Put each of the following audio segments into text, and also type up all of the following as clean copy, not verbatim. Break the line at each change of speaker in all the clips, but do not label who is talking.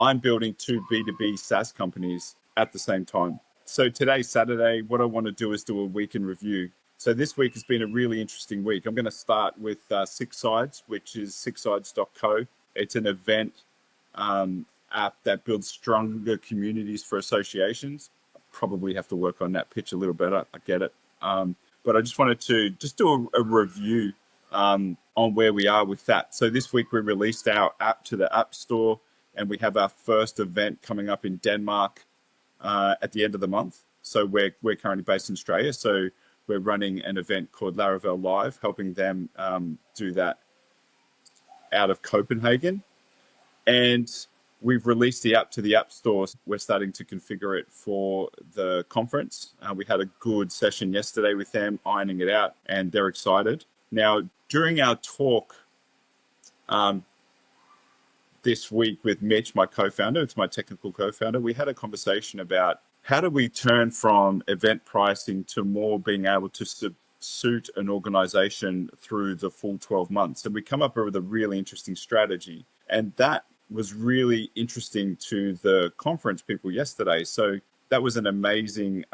I'm building two B2B SaaS companies at the same time. So today's Saturday. What I want to do is do a week in review. So this week has been a really interesting week. I'm going to start with SixSides, which is SixSides.co. It's an event app that builds stronger communities for associations. I probably have to work on that pitch a little better. I get it. But I just wanted to just do a review on where we are with that. So this week we released our app to the App Store, and we have our first event coming up in Denmark at the end of the month. So we're currently based in Australia. So we're running an event called Laravel Live, helping them do that out of Copenhagen. And we've released the app to the App Store. We're starting to configure it for the conference. We had a good session yesterday with them, ironing it out, and they're excited. Now, during our talk this week with Mitch, my co-founder, it's my technical co-founder, we had a conversation about how do we turn from event pricing to more being able to suit an organization through the full 12 months. And we come up with a really interesting strategy. And that was really interesting to the conference people yesterday. So that was an amazing,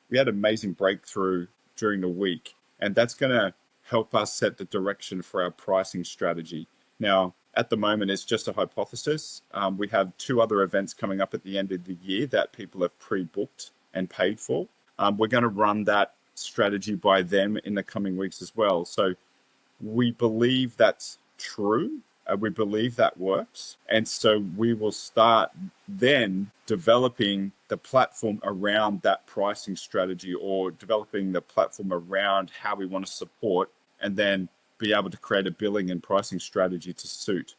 we had an amazing breakthrough during the week. And that's going to help us set the direction for our pricing strategy. Now, at the moment, it's just a hypothesis. We have 2 other events coming up at the end of the year that people have pre-booked and paid for. We're going to run that strategy by them in the coming weeks as well. So we believe that's true. We believe that works. And so we will start then developing the platform around that pricing strategy, or developing the platform around how we want to support, and then be able to create a billing and pricing strategy to suit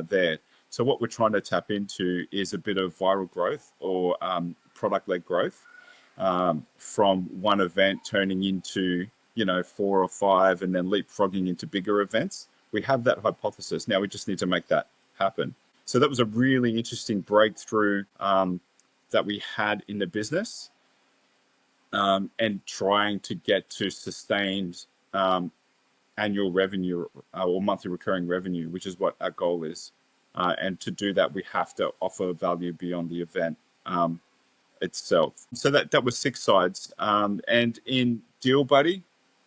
there. So what we're trying to tap into is a bit of viral growth, or product-led growth, from one event turning into 4 or 5, and then leapfrogging into bigger events. We have that hypothesis. Now we just need to make that happen. So that was a really interesting breakthrough that we had in the business, and trying to get to sustained annual revenue or monthly recurring revenue, which is what our goal is. And to do that, we have to offer value beyond the event itself. So that was SixSides. And in DealBuddi,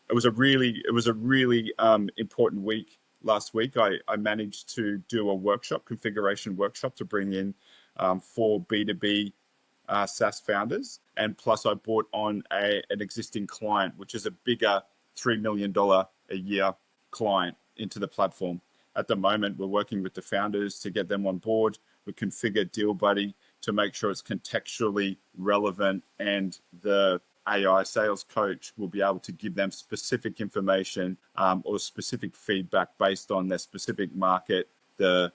it was a really important week. Last week, I managed to do a configuration workshop to bring in 4 B2B SaaS founders. And plus I brought on an existing client, which is a bigger $3 million a year client, into the platform. At the moment, we're working with the founders to get them on board. We configured DealBuddi to make sure it's contextually relevant, and the AI sales coach will be able to give them specific information or specific feedback based on their specific market, the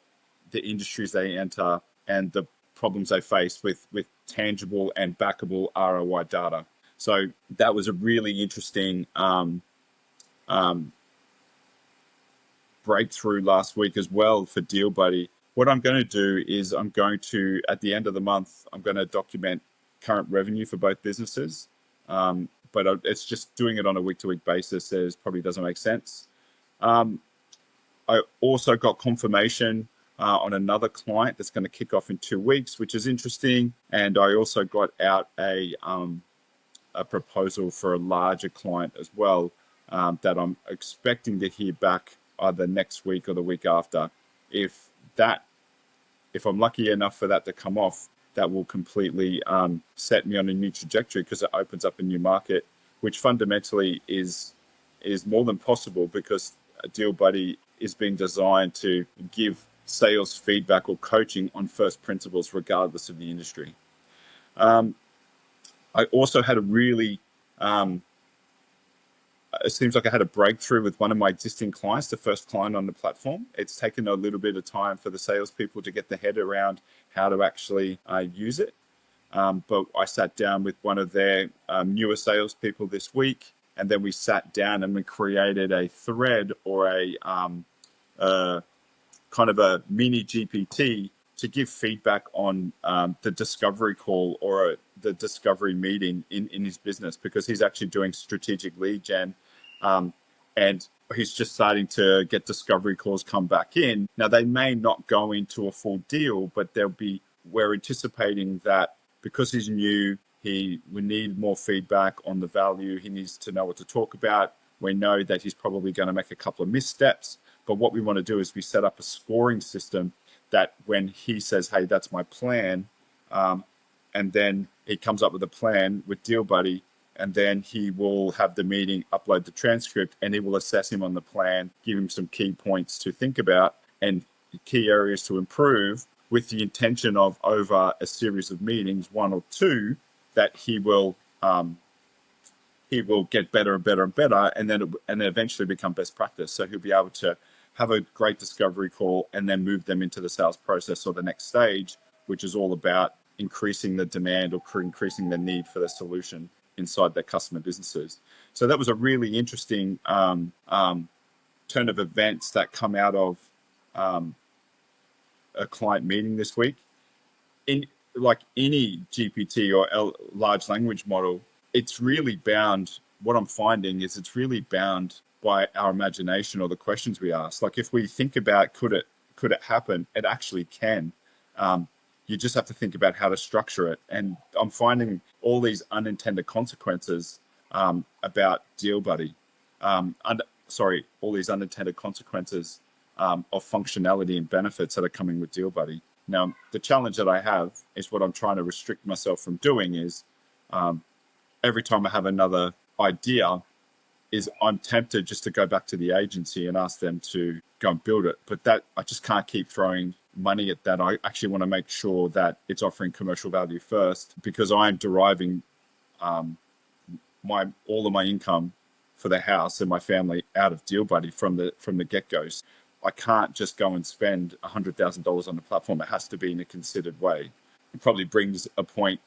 industries they enter, and the problems they face with tangible and backable ROI data. So that was a really interesting breakthrough last week as well for DealBuddi. What I'm going to do is at the end of the month, I'm going to document current revenue for both businesses. But it's just doing it on a week-to-week basis. It probably doesn't make sense. I also got confirmation on another client that's going to kick off in 2 weeks, which is interesting. And I also got out a proposal for a larger client as well, that I'm expecting to hear back either next week or the week after. If I'm lucky enough for that to come off, that will completely set me on a new trajectory, because it opens up a new market, which fundamentally is more than possible, because DealBuddi is being designed to give sales feedback or coaching on first principles, regardless of the industry. I also had it seems like I had a breakthrough with one of my existing clients, the first client on the platform. It's taken a little bit of time for the salespeople to get their head around how to actually use it. But I sat down with one of their newer salespeople this week, and then we sat down and we created a thread, or a kind of a mini GPT, to give feedback on the discovery call, or the discovery meeting in his business, because he's actually doing strategic lead gen and he's just starting to get discovery calls come back in. Now, they may not go into a full deal, but we're anticipating that because he's new, we need more feedback on the value. He needs to know what to talk about. We know that he's probably going to make a couple of missteps, but what we want to do is we set up a scoring system that when he says, hey, that's my plan, and then he comes up with a plan with DealBuddi, and then he will have the meeting, upload the transcript, and he will assess him on the plan, give him some key points to think about and key areas to improve, with the intention of over a series of meetings, one or two, that he will get better and better and better, and then eventually become best practice. So he'll be able to have a great discovery call and then move them into the sales process or the next stage, which is all about increasing the demand or increasing the need for the solution inside their customer businesses. So that was a really interesting turn of events that come out of a client meeting this week. In like any GPT or large language model, it's really bound. What I'm finding is it's really bound by our imagination or the questions we ask. Like if we think about could it happen, it actually can. You just have to think about how to structure it. And I'm finding all these unintended consequences about DealBuddi. All these unintended consequences of functionality and benefits that are coming with DealBuddi. Now, the challenge that I have is what I'm trying to restrict myself from doing is every time I have another idea, is I'm tempted just to go back to the agency and ask them to go and build it. But that I just can't keep throwing money at that. I actually want to make sure that it's offering commercial value first, because I'm deriving all of my income for the house and my family out of DealBuddi from the get-go. I can't just go and spend $100,000 on the platform. It has to be in a considered way. It probably brings a point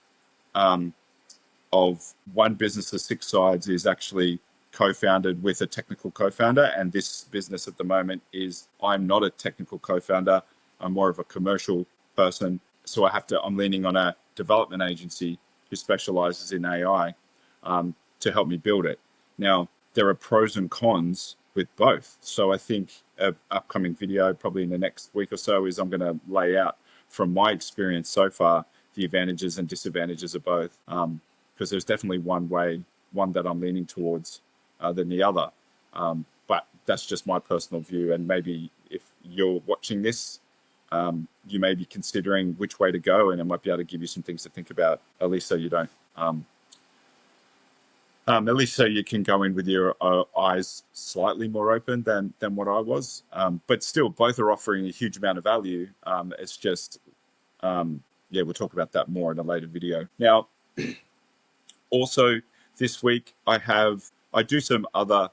of one business, the SixSides, is actually co-founded with a technical co-founder, and this business at the moment is I'm not a technical co-founder. I'm more of a commercial person, so I'm leaning on a development agency who specializes in AI to help me build it. Now, there are pros and cons with both. So I think an upcoming video, probably in the next week or so, is I'm going to lay out from my experience so far the advantages and disadvantages of both. Because there's definitely one that I'm leaning towards than the other. But that's just my personal view. And maybe if you're watching this, you may be considering which way to go, and I might be able to give you some things to think about, at least so you don't. At least so you can go in with your eyes slightly more open than what I was. But still, both are offering a huge amount of value. It's just, we'll talk about that more in a later video. Now, also this week, I do some other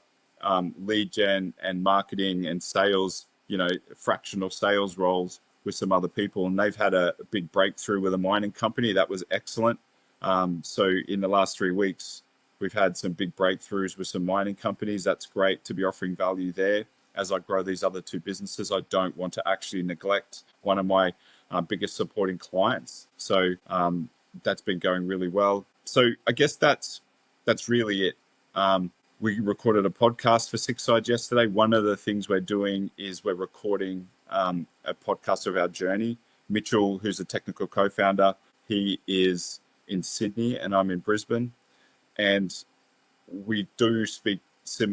lead gen and marketing and sales, fractional sales roles with some other people, and they've had a big breakthrough with a mining company that was excellent. So in the last 3 weeks, we've had some big breakthroughs with some mining companies. That's great to be offering value there. As I grow these other two businesses, I don't want to actually neglect one of my biggest supporting clients. So that's been going really well. So I guess that's really it. We recorded a podcast for SixSides yesterday. One of the things we're doing is we're recording a podcast of our journey. Mitchell, who's a technical co-founder, he is in Sydney and I'm in Brisbane. And we do speak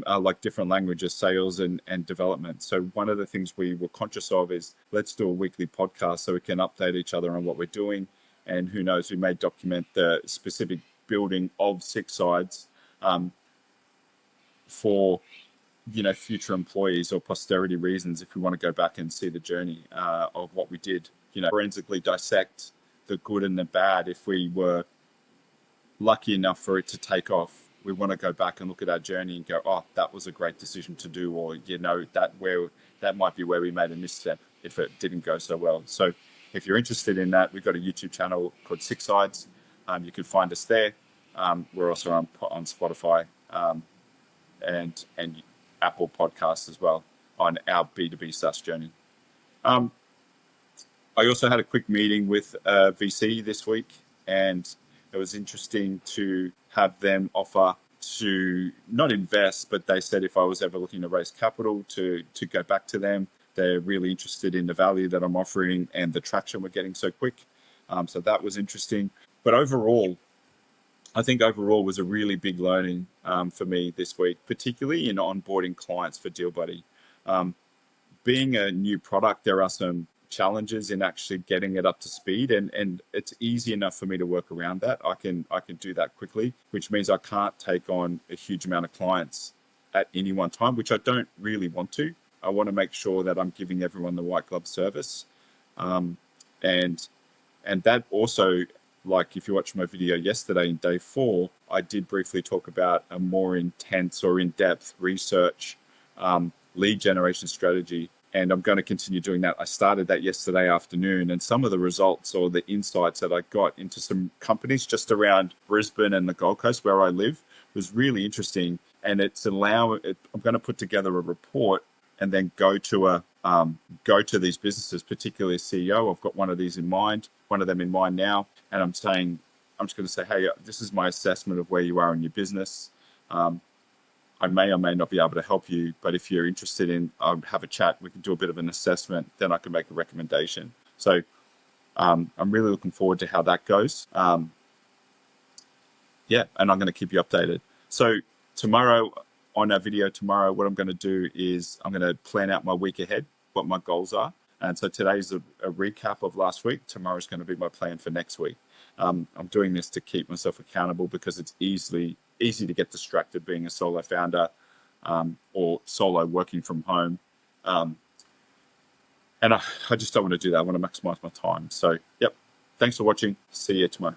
like different languages, sales and development. So one of the things we were conscious of is let's do a weekly podcast so we can update each other on what we're doing. And who knows, we may document the specific building of SixSides for future employees or posterity reasons, if we want to go back and see the journey of what we did, forensically dissect the good and the bad. If we were lucky enough for it to take off, we want to go back and look at our journey and go, oh, that was a great decision to do, or that might be where we made a misstep if it didn't go so well. So if you're interested in that, we've got a YouTube channel called SixSides. You can find us there. We're also on Spotify and Apple Podcasts as well on our B2B SaaS journey. I also had a quick meeting with VC this week, and it was interesting to have them offer to not invest, but they said if I was ever looking to raise capital to go back to them. They're really interested in the value that I'm offering and the traction we're getting so quick. So that was interesting. But overall, I think overall was a really big learning for me this week, particularly in onboarding clients for DealBuddi. Being a new product, there are some challenges in actually getting it up to speed, and it's easy enough for me to work around that. I can do that quickly, which means I can't take on a huge amount of clients at any one time, which I don't really want to. I want to make sure that I'm giving everyone the white glove service, and that also, like if you watch my video yesterday in day 4, I did briefly talk about a more intense or in-depth research lead generation strategy, and I'm going to continue doing that. I started that yesterday afternoon, and some of the results or the insights that I got into some companies just around Brisbane and the Gold Coast where I live was really interesting. And I'm going to put together a report and then go to these businesses, particularly CEO. I've got one of them in mind now, and I'm just going to say, hey, this is my assessment of where you are in your business. I may or may not be able to help you, but if you're interested in, have a chat. We can do a bit of an assessment. Then I can make a recommendation. So I'm really looking forward to how that goes. And I'm going to keep you updated. So tomorrow, on our video tomorrow, what I'm going to do is I'm going to plan out my week ahead, what my goals are. And so today's a recap of last week. Tomorrow's going to be my plan for next week. I'm doing this to keep myself accountable because it's easy to get distracted being a solo founder or solo working from home. And I just don't want to do that. I want to maximize my time. So, thanks for watching. See you tomorrow.